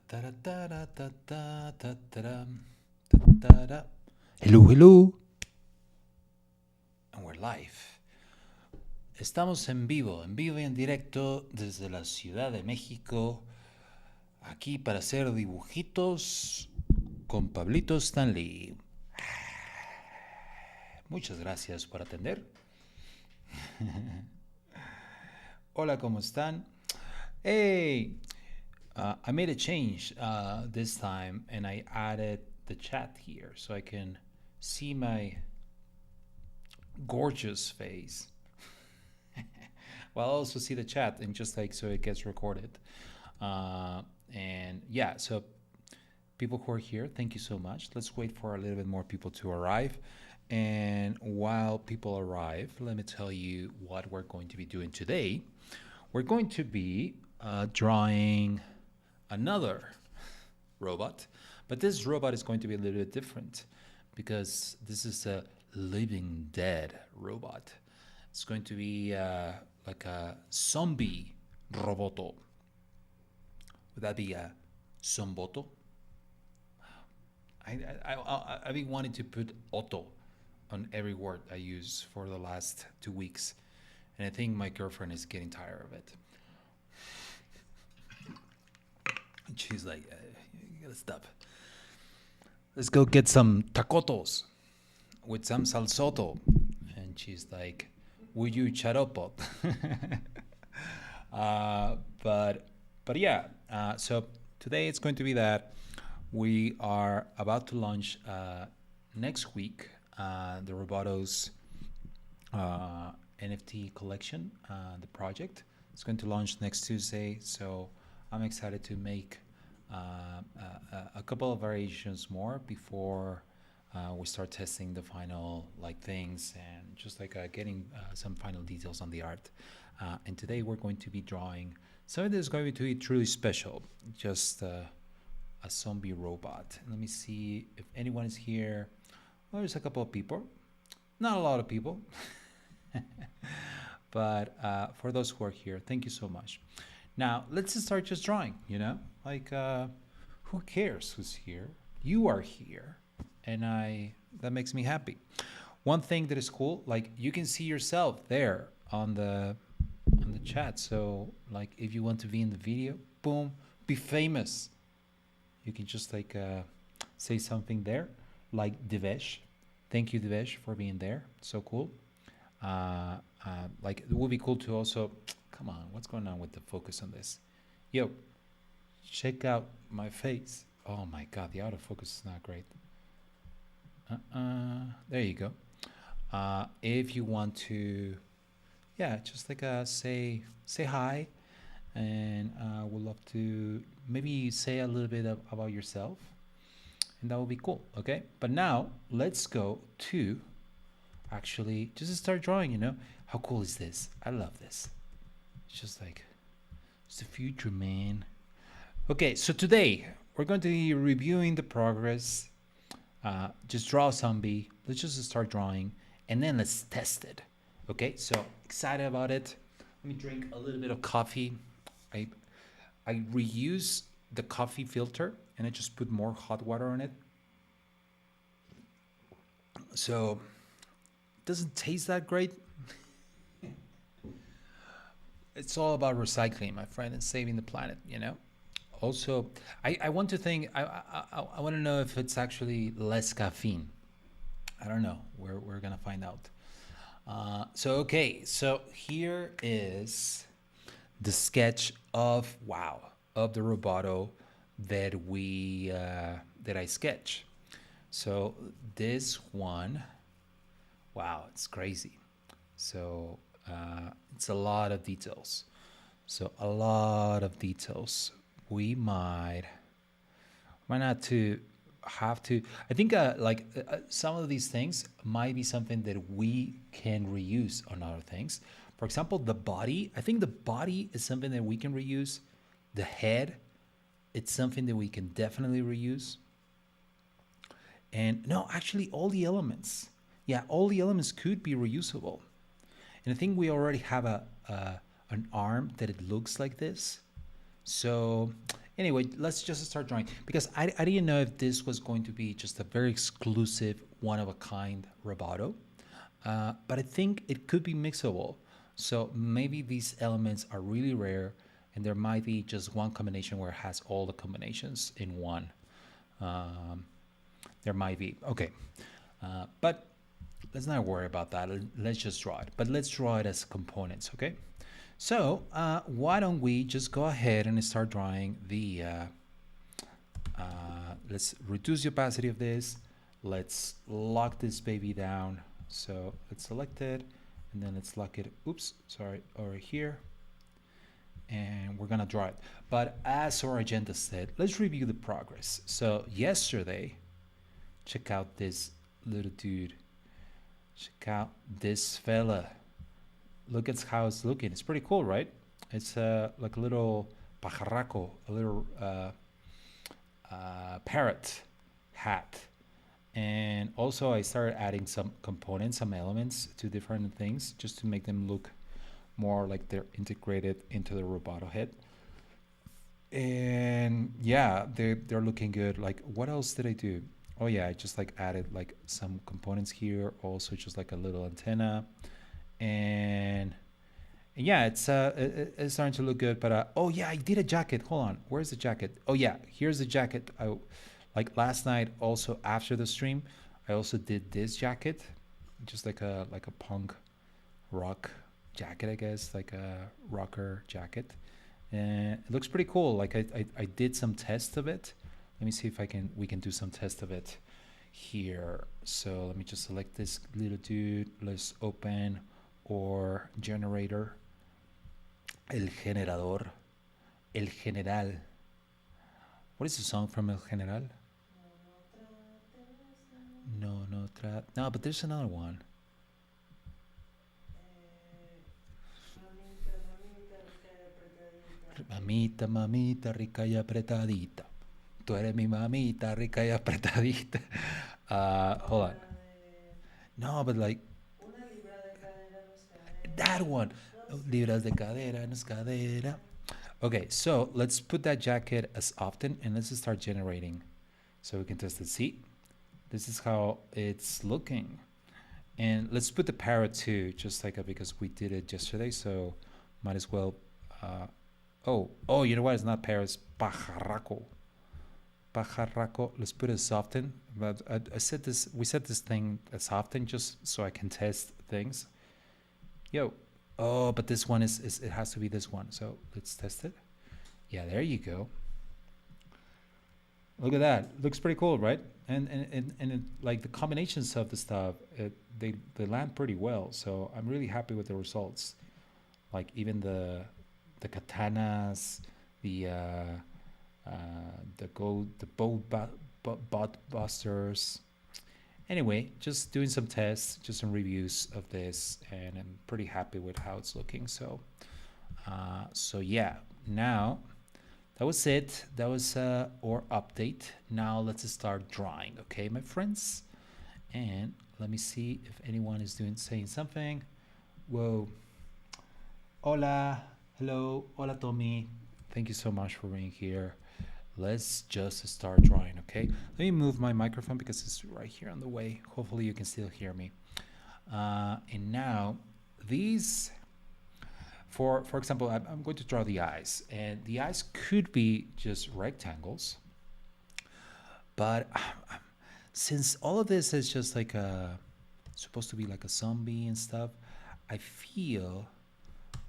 Hello, hello. And we're live. Estamos en vivo y en directo desde la Ciudad de México, aquí para hacer dibujitos con Pablito Stanley. Muchas gracias por atender. Hola, ¿cómo están? Hey, I made a change this time and I added the chat here so I can see my gorgeous face. Well, I'll also see the chat and just like so it gets recorded. And yeah, so people who are here, thank you so much. Let's wait for a little bit more people to arrive. And while people arrive, let me tell you what we're going to be doing today. We're going to be drawing another robot, but this robot is going to be a little bit different because this is a living dead robot. It's going to be like a zombie roboto. Would that be a zomboto? I've been wanting to put auto on every word I use for the last 2 weeks, and I think my girlfriend is getting tired of it. And she's like, you gotta stop. Let's go get some tacotos with some salsoto. And she's like, would you shut up? But yeah, so today it's going to be that we are about to launch next week the Robotos NFT collection, the project. It's going to launch next Tuesday, so I'm excited to make a couple of variations more before we start testing the final like things and just like getting some final details on the art. And today we're going to be drawing something that's going to be truly special, just a zombie robot. Let me see if anyone is here. Well, there's a couple of people, not a lot of people. But for those who are here, thank you so much. Now let's just start just drawing, you know, like who cares who's here? You are here, and that makes me happy. One thing that is cool, like you can see yourself there on the chat. So like if you want to be in the video, boom, be famous. You can just like say something there, like Divesh. Thank you, Divesh, for being there. So cool. Like it would be cool to also, come on, what's going on with the focus on this? Yo, check out my face. Oh my God, the autofocus is not great. There you go. If you want to, yeah, just like say hi, and would love to maybe say a little bit about yourself, and that would be cool. Okay, but now let's go to actually just start drawing. You know, how cool is this? I love this. It's just like it's the future, man. Okay, so today we're going to be reviewing the progress. Just draw a zombie. Let's just start drawing, and then let's test it. Okay, so excited about it. Let me drink a little bit of coffee. I reuse the coffee filter, and I just put more hot water on it. So it doesn't taste that great. It's all about recycling, my friend, and saving the planet, you know. Also, I want to think, I want to know if it's actually less caffeine. I don't know. We're going to find out. Okay, so here is the sketch of the Roboto that I sketch. So this one, wow, it's crazy. So it's a lot of details. We might not to have to. I think some of these things might be something that we can reuse on other things. For example, the body. I think the body is something that we can reuse. The head, it's something that we can definitely reuse. And no, actually, all the elements. Yeah, all the elements could be reusable. And I think we already have an arm that it looks like this. So Anyway, let's just start drawing because I didn't know if this was going to be just a very exclusive, one of a kind Roboto. But I think it could be mixable. So maybe these elements are really rare and there might be just one combination where it has all the combinations in one. Um, there might be. Okay. But let's not worry about that. Let's just draw it. But let's draw it as components, okay? So why don't we just go ahead and start drawing the, let's reduce the opacity of this. Let's lock this baby down. So let's select it and then let's lock it, oops, sorry, over here. And we're gonna draw it. But as our agenda said, let's review the progress. So yesterday, check out this little dude. Check out this fella. Look at how it's looking. It's pretty cool, right? It's like a little pajarraco, a little parrot hat. And also I started adding some components, some elements to different things just to make them look more like they're integrated into the Roboto head. And yeah, they're looking good. Like, what else did I do? Oh yeah, I just like added like some components here. Also just like a little antenna. And yeah, it's starting to look good. But oh yeah, I did a jacket. Hold on, where's the jacket? Oh yeah, here's the jacket. Like last night, also after the stream, I also did this jacket, just like a punk rock jacket, I guess, like a rocker jacket, and it looks pretty cool. Like I did some tests of it. Let me see if we can do some test of it here. So let me just select this little dude. Let's open our generator, el generador, el general. What is the song from El General? No, but there's another one. Mamita, mamita, rica y apretadita. Tú eres mi mamita, rica y apretadita. Hold on. No, but like that one. Libras de cadera, no es cadera. Okay, so let's put that jacket as often and let's start generating so we can test it. See, this is how it's looking. And let's put the parrot too, just like because we did it yesterday, so might as well. Oh, you know what? It's not parrot, it's pajarraco. Pajarraco. Let's put it soften. But I said this. We set this thing as soften just so I can test things. Yo. Oh, but this one is it has to be this one. So let's test it. Yeah, there you go. Look at that. Looks pretty cool, right? And it, like the combinations of the stuff, they land pretty well. So I'm really happy with the results. Like even the katanas, the bot busters. Anyway, just doing some tests, just some reviews of this, and I'm pretty happy with how it's looking. So, so yeah. Now, that was it. That was our update. Now let's start drawing, okay, my friends? And let me see if anyone is saying something. Whoa. Hola. Hello. Hola, Tommy. Thank you so much for being here. Let's just start drawing, okay? Let me move my microphone because it's right here on the way. Hopefully you can still hear me. And now these, for example, I'm going to draw the eyes, and the eyes could be just rectangles, but since all of this is just like supposed to be like a zombie and stuff, I feel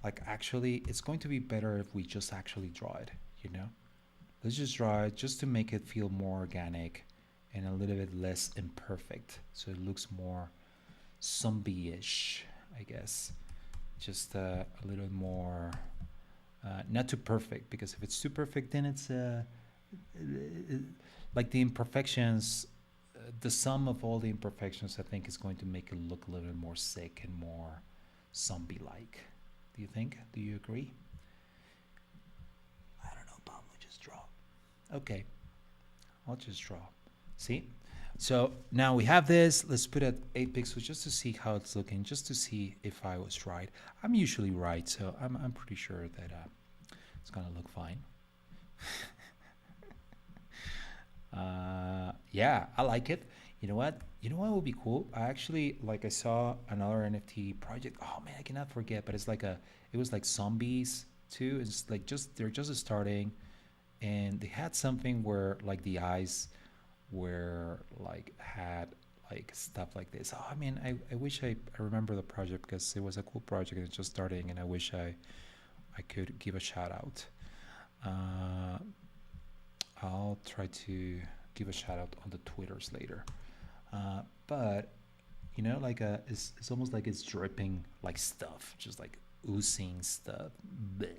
like actually it's going to be better if we just actually draw it, you know? Let's just draw it just to make it feel more organic and a little bit less imperfect, so it looks more zombie-ish, I guess. Just a little more, not too perfect, because if it's too perfect, then it's like the imperfections, the sum of all the imperfections, I think, is going to make it look a little bit more sick and more zombie-like. Do you think? Do you agree? I don't know, Pablo, just draw. Okay, I'll just draw. See? So now we have this. Let's put it at 8 pixels just to see how it's looking, just to see if I was right. I'm usually right, so I'm pretty sure that it's gonna look fine. Yeah, I like it. You know what? You know what would be cool? I actually like I saw another NFT project. Oh man, I cannot forget, but it's like a it was like zombies too. It's like just they're just starting and they had something where like the eyes were like had like stuff like this. Oh, I mean, I wish I remember the project because it was a cool project and it's just starting and I wish I could give a shout out. Uh, I'll try to give a shout out on the Twitters later. But you know, like it's almost like it's dripping like stuff, just like oozing stuff. Bleh.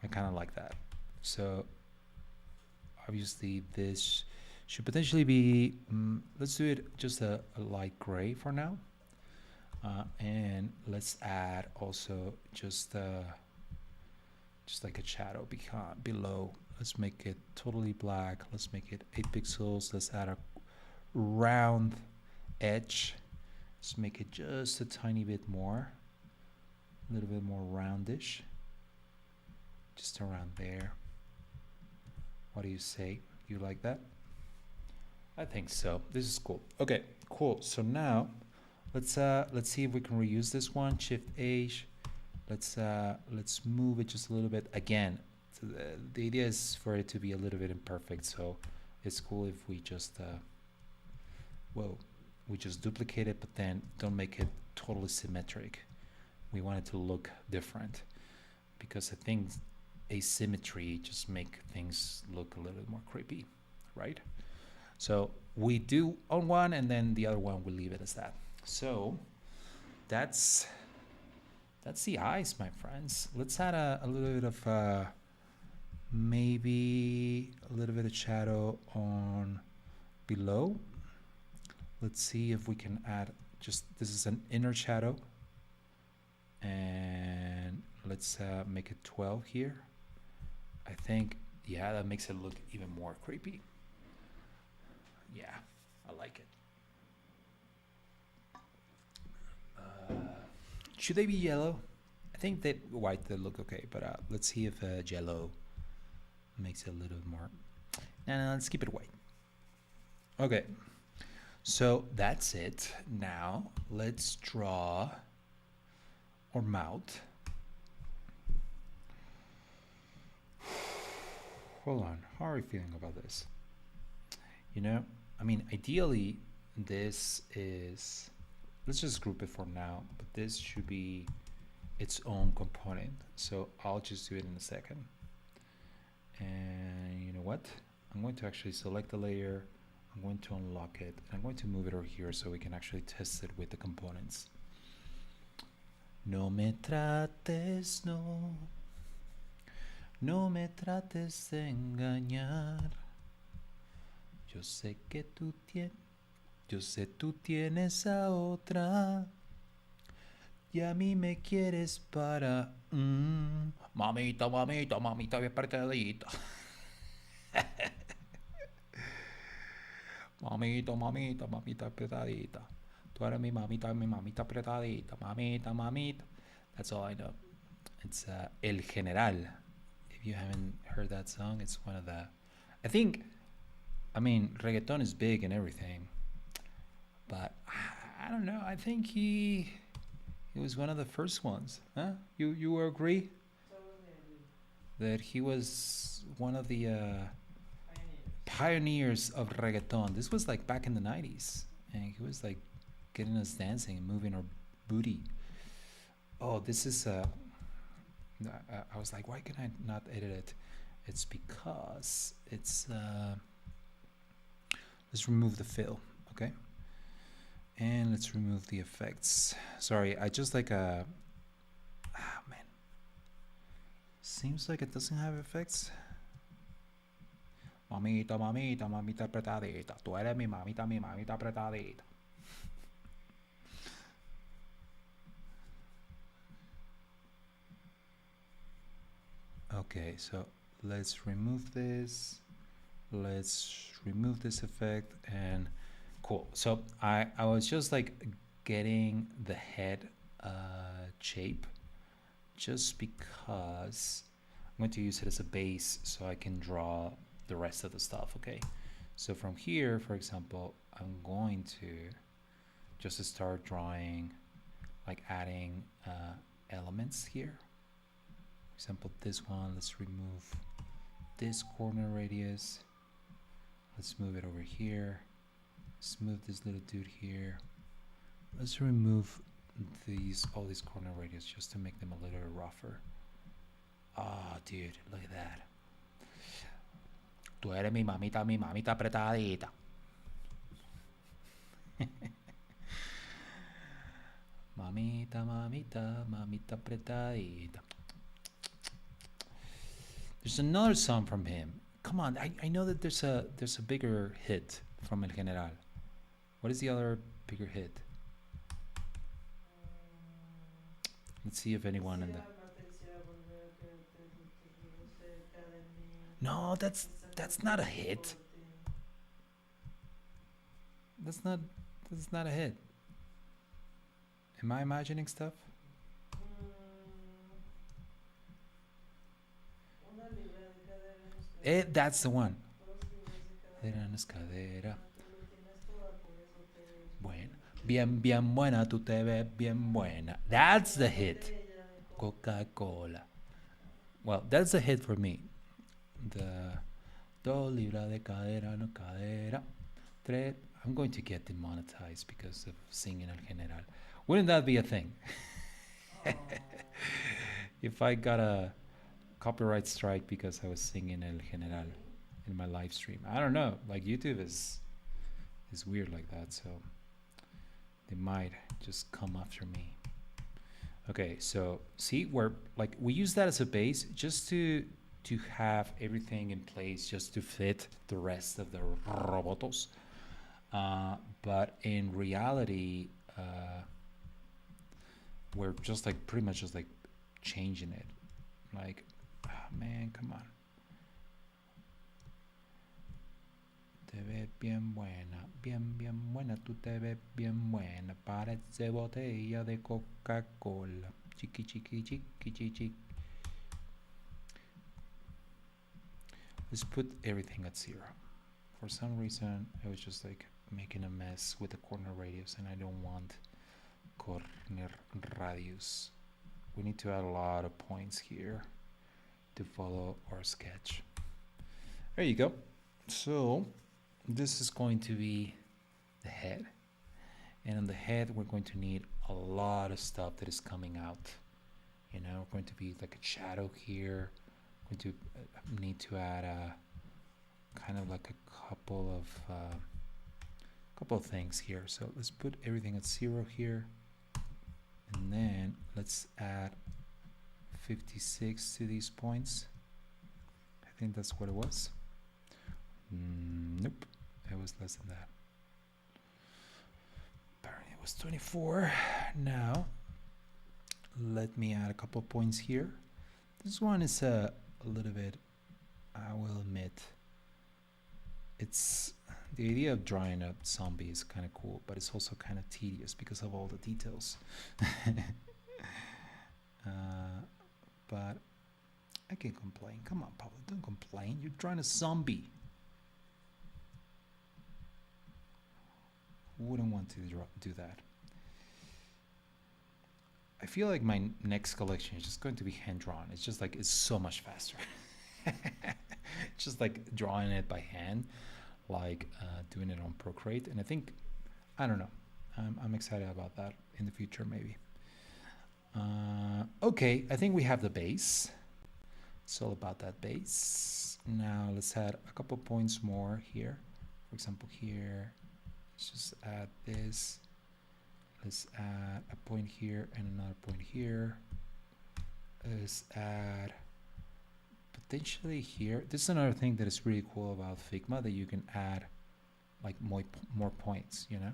I kind of like that. So obviously this should potentially be. Let's do it just a light gray for now, and let's add also just like a shadow below. Let's make it totally black. Let's make it 8 pixels. Let's add a round edge. Let's make it just a tiny bit more, a little bit more roundish, just around there. What do you say? You like that? I think so. This is cool. Okay, cool. So now let's see if we can reuse this one. Shift H. Let's move it just a little bit again. So the idea is for it to be a little bit imperfect, so it's cool if we just well, we just duplicate it, but then don't make it totally symmetric. We want it to look different because I think asymmetry just make things look a little bit more creepy, right? So we do on one and then the other one we leave it as that. So that's the eyes, my friends. Let's add a little bit of maybe a little bit of shadow on below. Let's see if we can add just this is an inner shadow, and let's make it 12 here. I think yeah, that makes it look even more creepy. Yeah, I like it. Should they be yellow? I think that white they look okay, but let's see if yellow makes it a little more. No, let's keep it white. Okay, so that's it. Now let's draw our mouth. Hold on, how are you feeling about this? You know, I mean, ideally, this is. Let's just group it for now, but this should be its own component. So I'll just do it in a second. And you know what? I'm going to actually select the layer. I'm going to unlock it. And I'm going to move it over here so we can actually test it with the components. No me trates, no. No me trates de engañar. Yo sé que tú tienes. Yo sé tú tienes a otra. Y a mí me quieres para. Mamita, mamita, mamita, bien apretadita. Mamita, mamita, mamita apretadita. Tú eres mi mamita apretadita. Mamita, mamita. That's all I know. It's El General. If you haven't heard that song, it's one of the. I think. I mean, reggaeton is big and everything. But I don't know. I think he was one of the first ones. Huh? You agree that he was one of the pioneers of reggaeton. This was like back in the 90s, and he was like getting us dancing and moving our booty. Oh, this is I was like, why can I not edit it? It's because it's let's remove the fill, okay? And let's remove the effects. Sorry, I just like man. Seems like it doesn't have effects. Mamita, mamita, mamita apretadita. Tú eres mi mamita apretadita. Okay, so let's remove this. Let's remove this effect and cool. So I was just like getting the head shape just because I'm going to use it as a base so I can draw the rest of the stuff. Okay, so from here, for example, I'm going to just start drawing, like adding elements here. For example, this one, let's remove this corner radius. Let's move it over here. Let's move this little dude here. Let's remove all these corner radius just to make them a little rougher. Oh, dude, look at that. Tú eres mi mamita apretadita. Mamita apretadita. There's another song from him. Come on, I know that there's a bigger hit from El General. What is the other bigger hit? Let's see if anyone in the... No, that's not a hit. That's not a hit. Am I imagining stuff? That's the one. Bien, bien buena, tú te ves bien buena. That's the hit. Coca-Cola. Well, that's a hit for me. The do libra de cadera, no cadera. I'm going to get demonetized because of singing El General. Wouldn't that be a thing? If I got a copyright strike because I was singing El General in my live stream. I don't know. Like YouTube is weird like that, so they might just come after me. Okay, so see, we use that as a base just to have everything in place just to fit the rest of the robotos. But in reality, we're just like pretty much just like changing it. Like, oh man, come on. Te ves bien buena, bien buena, tú te ves bien buena, parece botella de Coca-Cola. Chiqui. Let's put everything at 0. For some reason, I was just like making a mess with the corner radius, and I don't want corner radius. We need to add a lot of points here to follow our sketch. There you go. So this is going to be the head, and on the head we're going to need a lot of stuff that is coming out. You know, we're going to be like a shadow here. We're going to need to add a kind of like a couple of things here. So let's put everything at 0 here, and then let's add 56 to these points. I think that's what it was. Nope, it was less than that. Apparently it was 24. Now let me add a couple of points here. This one is a little bit, I will admit, it's the idea of drawing a zombie is kind of cool, but it's also kind of tedious because of all the details. But I can't complain. Come on, Pablo, don't complain. You're drawing a zombie. Who wouldn't want to do that? I feel like my next collection is just going to be hand drawn. It's just like, it's so much faster. Just like drawing it by hand, like doing it on Procreate. And I think, I don't know, I'm excited about that in the future maybe. Okay, I think we have the base. It's all about that base. Now let's add a couple points more here. For example, here, let's just add this. Let's add a point here and another point here. Let's add potentially here. This is another thing that is really cool about Figma, that you can add like more points, you know,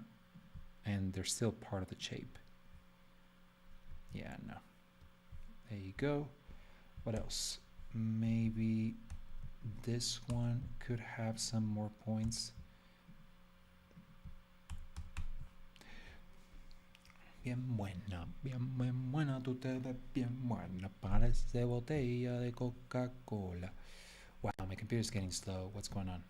and they're still part of the shape. Yeah, no. There you go. What else? Maybe this one could have some more points. Bien buena, tú te ves bien buena, parece botella de Coca-Cola. Wow, my computer's getting slow. What's going on?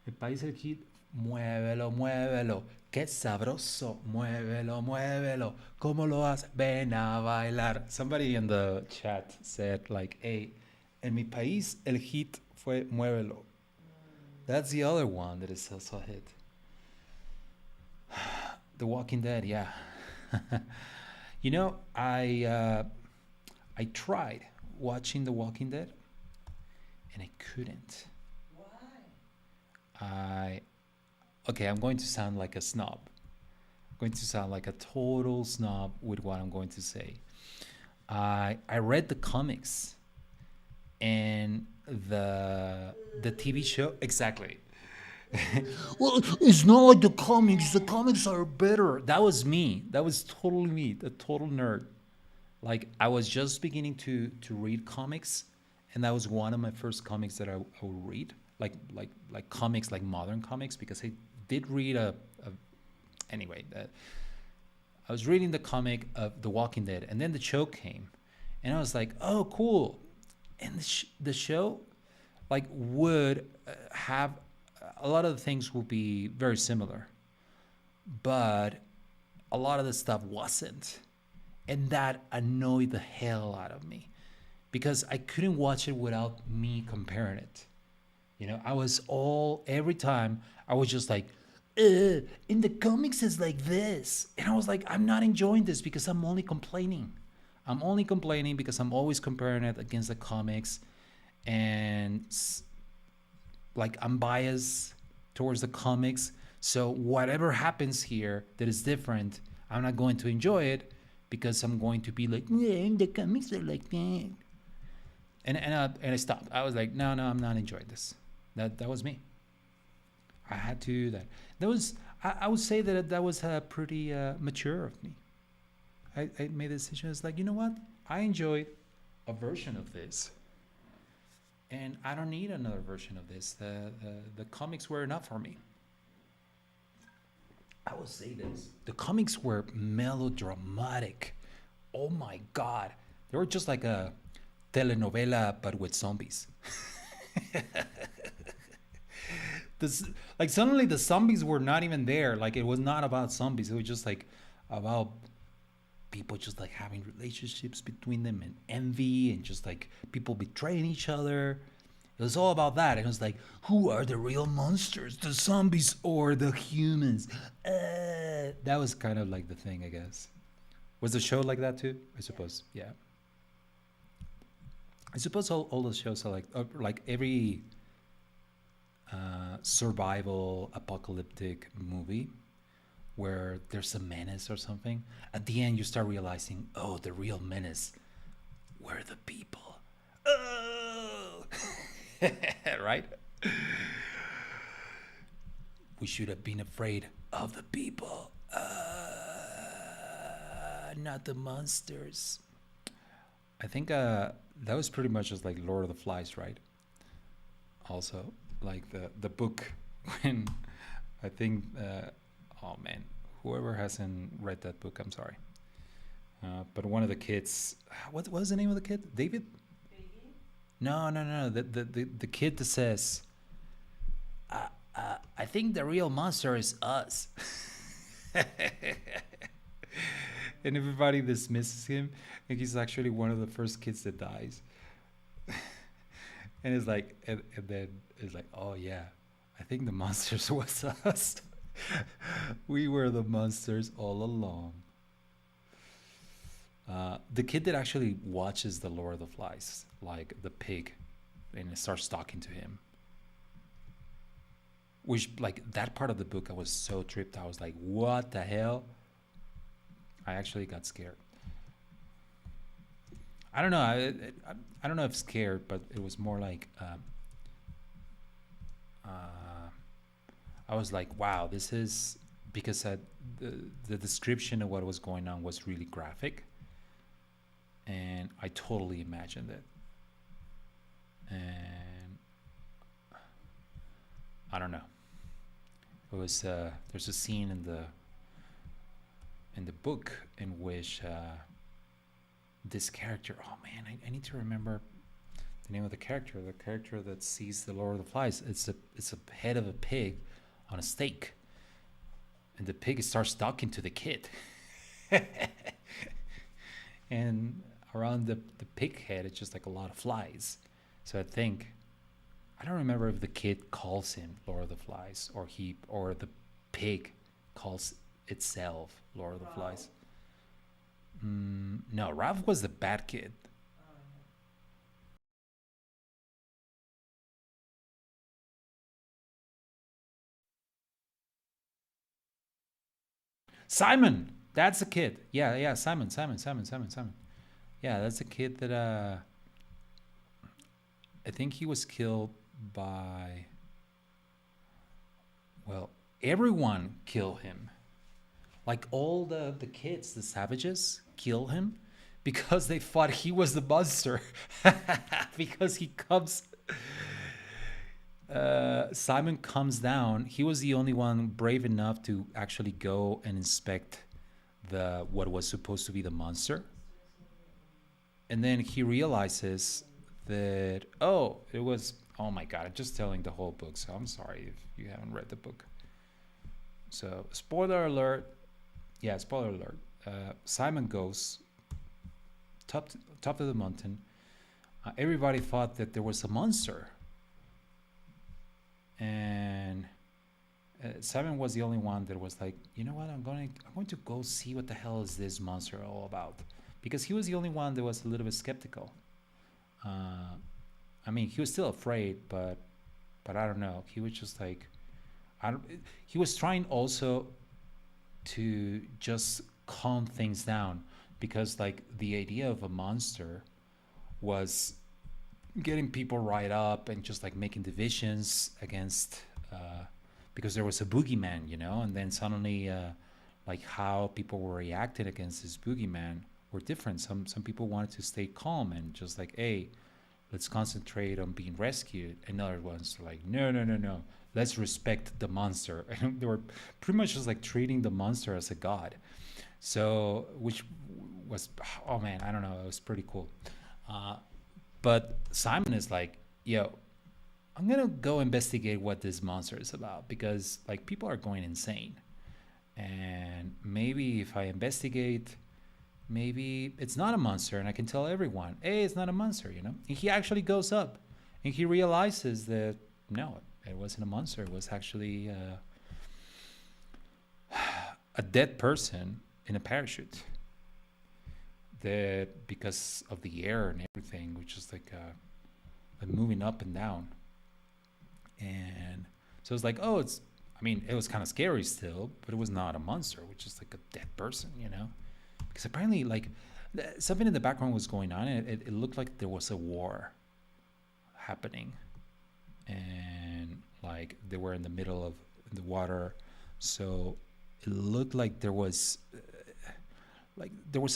El país del hit, muévelo, muévelo. Qué sabroso, muévelo, muévelo. ¿Cómo lo haces? Ven a bailar. Somebody in the chat said like, hey, en mi país el hit fue muévelo. That's the other one that is also a hit. The Walking Dead, yeah. You know, I tried watching The Walking Dead and I couldn't. I okay, I'm going to sound like a snob. I'm going to sound like a total snob with what I'm going to say. I read the comics and the TV show exactly. Well, it's not like the comics. The comics are better. That was me. That was totally me, the total nerd. Like I was just beginning to read comics, and that was one of my first comics that I would read. Like comics, like modern comics, because I did read a anyway. I was reading the comic of The Walking Dead, and then the show came, and I was like, oh, cool. And the show, like, would have a lot of the things will be very similar, but a lot of the stuff wasn't, and that annoyed the hell out of me because I couldn't watch it without me comparing it. You know, I was all every time I was just like, in the comics it's like this, and I was like, I'm not enjoying this because I'm only complaining. I'm only complaining because I'm always comparing it against the comics, and like I'm biased towards the comics. So whatever happens here that is different, I'm not going to enjoy it because I'm going to be like, yeah, the comics are like that. And I stopped. I was like, no, I'm not enjoying this. That was me. I had to do that. That was I would say that was pretty mature of me. I made the decision. It's like, you know what? I enjoyed a version of this, and I don't need another version of this. The comics were enough for me. I will say this: the comics were melodramatic. Oh my god, they were just like a telenovela but with zombies. This like suddenly the zombies were not even there. Like it was not about zombies. It was just like about people just like having relationships between them and envy and just like people betraying each other. It was all about that. It was like, who are the real monsters, the zombies or the humans? That was kind of like the thing, I guess. Was the show like that too? I suppose. Yeah. I suppose all those shows are like every survival apocalyptic movie where there's a menace or something. At the end, you start realizing, oh, the real menace were the people. Oh, right? We should have been afraid of the people, not the monsters. I think that was pretty much just like Lord of the Flies, right? Also, like the book when I think oh man, whoever hasn't read that book, I'm sorry. But one of the kids, what was the name of the kid? David? No. The kid that says, I think the real monster is us. And everybody dismisses him, and he's actually one of the first kids that dies. And it's like, and then it's like, oh yeah, I think the monsters was us. We were the monsters all along. The kid that actually watches the Lord of the Flies, like the pig, and it starts talking to him. Which, like, that part of the book, I was so tripped. I was like, what the hell? I actually got scared. I don't know. I don't know if scared, but it was more like I was like, wow, this is because the description of what was going on was really graphic, and I totally imagined it. And I don't know. It was there's a scene in the book in which this character. Oh man, I need to remember the name of the character. The character that sees the Lord of the Flies. It's a head of a pig on a stake, and the pig starts talking to the kid. And around the pig head, it's just like a lot of flies. So I don't remember if the kid calls him Lord of the Flies or the pig calls itself Lord of the Flies. No, Ralph was the bad kid. Simon, that's the kid. Yeah, yeah, Simon. Yeah, that's the kid that I think he was killed by, well, everyone kill him. Like all the kids, the savages, kill him because they thought he was the monster. Because he comes, Simon comes down. He was the only one brave enough to actually go and inspect the what was supposed to be the monster. And then he realizes that, oh, it was, oh my god, I'm just telling the whole book, so I'm sorry if you haven't read the book. So spoiler alert. Yeah, spoiler alert. Simon goes top of the mountain. Everybody thought that there was a monster, and Simon was the only one that was like, you know what, I'm going to go see what the hell is this monster all about, because he was the only one that was a little bit skeptical. I mean, he was still afraid, but I don't know. He was just like, I don't. He was trying also to just calm things down, because like the idea of a monster was getting people right up and just like making divisions against, because there was a boogeyman, and then suddenly like how people were reacting against this boogeyman were different. Some people wanted to stay calm and just like, hey, let's concentrate on being rescued, and other ones are like, no, let's respect the monster. And they were pretty much just like treating the monster as a god. So, which was, oh man, I don't know, it was pretty cool. But Simon is like, yo, I'm gonna go investigate what this monster is about, because like people are going insane, and maybe if I investigate, maybe it's not a monster, and I can tell everyone, hey, it's not a monster. And he actually goes up, and he realizes that no, it wasn't a monster. It was actually a dead person in a parachute. That because of the air and everything, which is like moving up and down, and so it's like, oh, I mean, it was kind of scary still, but it was not a monster, which is like a dead person. Because apparently, like, something in the background was going on, and it looked like there was a war happening, and like they were in the middle of the water, so it looked like there was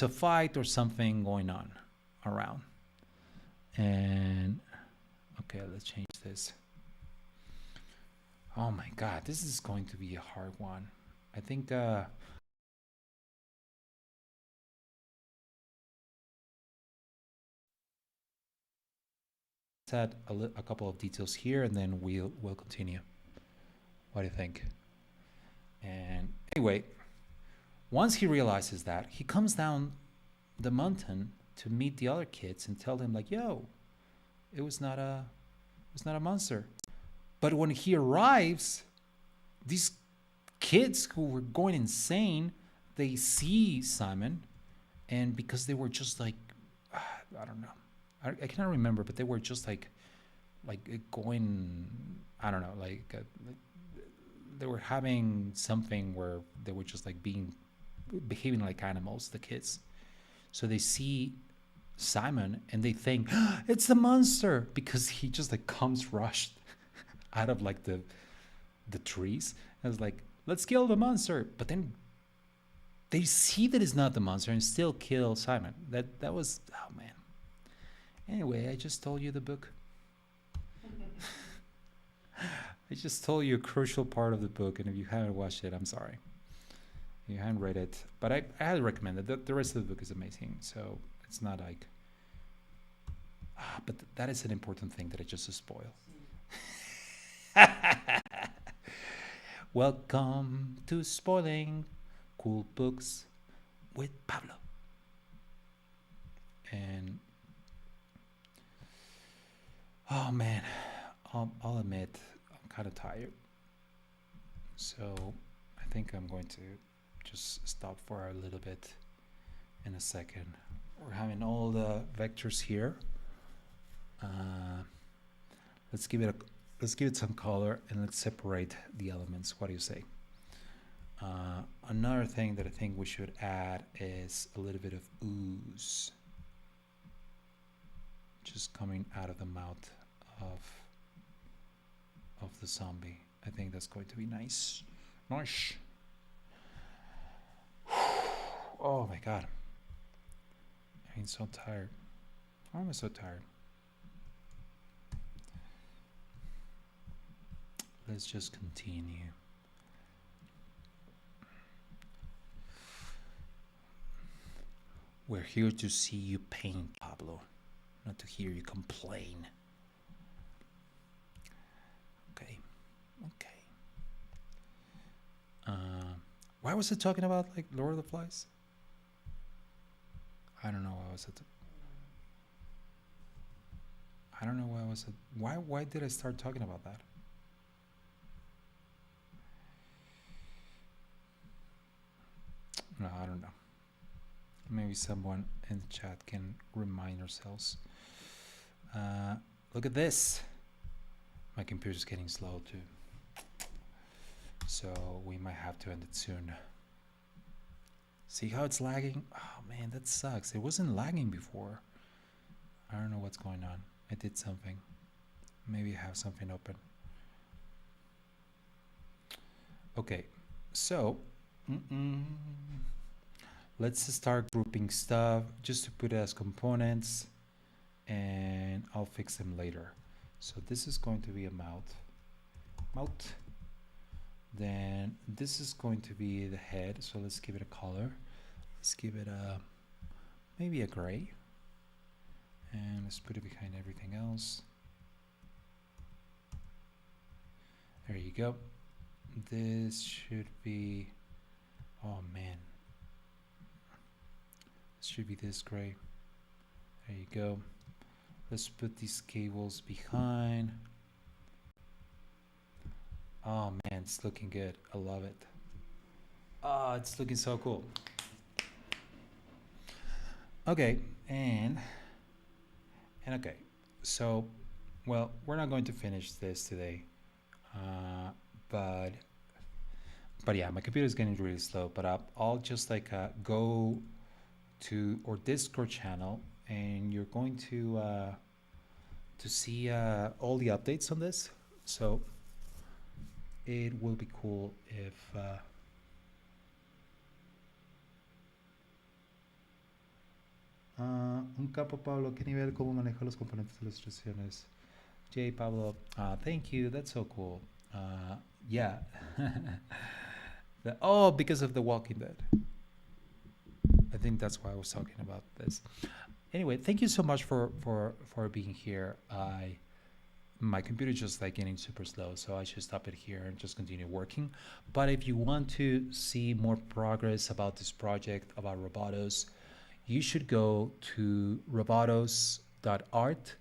a fight or something going on around. And okay, let's change this. Oh my god, this is going to be a hard one. I think let's add a couple of details here, and then we'll continue. What do you think? And anyway, once he realizes that, he comes down the mountain to meet the other kids and tell them like, yo, it was not a monster. But when he arrives, these kids who were going insane, they see Simon, and because they were just like, I don't know, I cannot remember, but they were just like going, I don't know, like they were having something where they were just like behaving like animals, the kids. So they see Simon and they think, it's the monster, because he just like comes rushed out of like the trees, and it's like, let's kill the monster. But then they see that it's not the monster and still kill Simon. That was, oh man. Anyway, I just told you the book. I just told you a crucial part of the book, and if you haven't watched it, I'm sorry. You haven't read it, but I highly recommend it. The rest of the book is amazing. So it's not like, but that is an important thing that I just spoiled. Welcome to spoiling cool books with Pablo. And oh man, I'll admit I'm kind of tired. So I think I'm going to just stop for a little bit in a second. We're having all the vectors here. Uh, let's give it a let's give it some color and let's separate the elements. What do you say? Another thing that I think we should add is a little bit of ooze, just coming out of the mouth of the zombie. I think that's going to be nice. Nice. Oh my god. I'm so tired. Why am I so tired? Let's just continue. We're here to see you paint, Pablo, not to hear you complain. Okay. Why was it talking about like Lord of the Flies? I don't know why was it. I don't know why was it. Why did I start talking about that? No, I don't know. Maybe someone in the chat can remind ourselves. Look at this. My computer's getting slow too. So we might have to end it soon. See how it's lagging? Oh man, that sucks. It wasn't lagging before. I don't know what's going on. I did something. Maybe I have something open. Okay, so let's start grouping stuff just to put it as components, and I'll fix them later. So this is going to be a mouth. Then this is going to be the head. So let's give it a color. Let's give it a maybe a gray, and let's put it behind everything else. There you go. This should be, oh man, this should be this gray. There you go. Let's put these cables behind. Oh man, it's looking good. I love it. Oh, it's looking so cool. Okay, and okay, so well, we're not going to finish this today, but yeah, my computer is getting really slow. But I'll just like go to our Discord channel, and you're going to see all the updates on this. So it will be cool if un capo Pablo, ¿qué nivel cómo maneja los componentes de las ilustraciones? Jay Pablo, thank you. That's so cool. Yeah. Oh, because of The Walking Dead. I think that's why I was talking about this. Anyway, thank you so much for being here. My computer is just like getting super slow, so I should stop it here and just continue working. But if you want to see more progress about this project, about Robotos, you should go to robotos.art,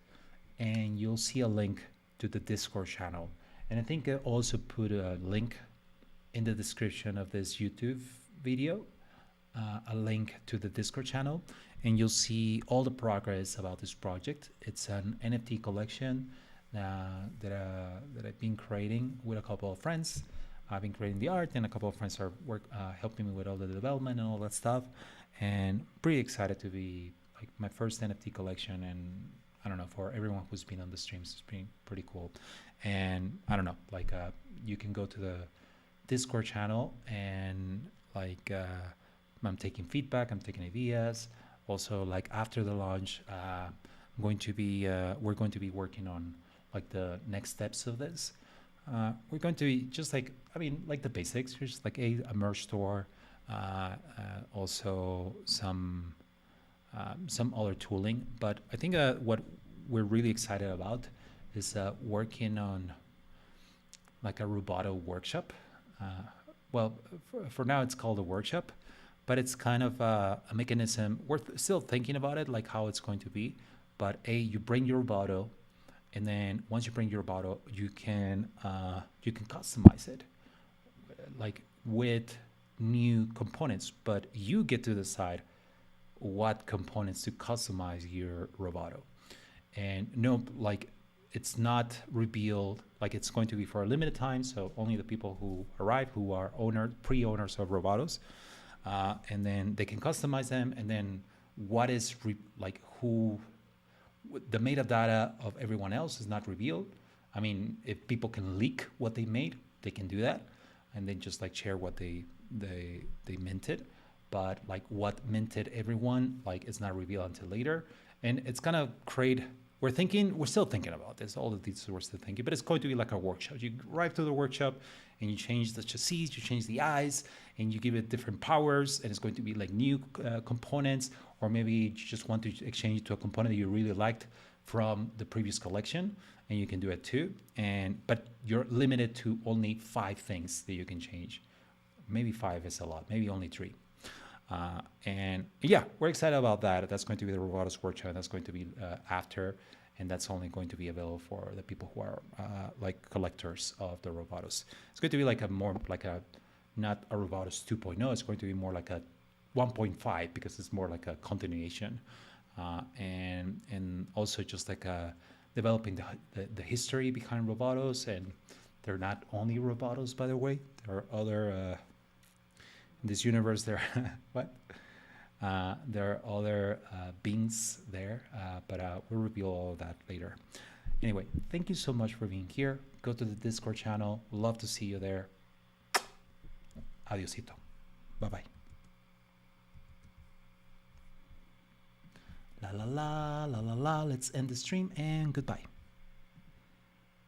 and you'll see a link to the Discord channel. And I think I also put a link in the description of this YouTube video, a link to the Discord channel, and you'll see all the progress about this project. It's an NFT collection that I've been creating with a couple of friends. I've been creating the art, and a couple of friends are helping me with all the development and all that stuff. And pretty excited to be like my first NFT collection. And I don't know, for everyone who's been on the streams, it's been pretty cool. And I don't know, like you can go to the Discord channel, and like I'm taking feedback, I'm taking ideas. Also, like after the launch, we're going to be working on like the next steps of this. We're going to be just like, I mean, like the basics. Just like a merch store, also some other tooling. But I think what we're really excited about is working on like a Roboto workshop. Uh, well, for now it's called a workshop, but it's kind of a mechanism. We're still thinking about it, like how it's going to be. But you bring your Roboto, and then once you bring your Roboto, you can customize it, like with new components. But you get to decide what components to customize your Roboto. And no, like it's not revealed, like it's going to be for a limited time, so only the people who arrive who are pre-owners of Robotos, and then they can customize them. And then what is like who the metadata of everyone else is not revealed. I mean, if people can leak what they made, they can do that, and then just like share what they minted. But like what minted everyone, like it's not revealed until later, and it's gonna create. We're still thinking about this. All of these we're still thinking, but it's going to be like a workshop. You arrive to the workshop, and you change the chassis, you change the eyes, and you give it different powers, and it's going to be like new components, or maybe you just want to exchange it to a component that you really liked from the previous collection, and you can do it too. But you're limited to only 5 things that you can change. Maybe 5 is a lot. Maybe only 3. And yeah, we're excited about that. That's going to be the Robotos workshop. That's going to be after, and that's only going to be available for the people who are like collectors of the Robotos. It's going to be like not a Robotos 2.0. It's going to be more like a 1.5, because it's more like a continuation, and also just like developing the history behind Robotos. And they're not only Robotos, by the way. There are other in this universe. There there are other beings there, but we'll reveal all of that later. Anyway, thank you so much for being here. Go to the Discord channel. Love to see you there. Adiosito. Bye bye. La la la la la la. Let's end the stream and goodbye.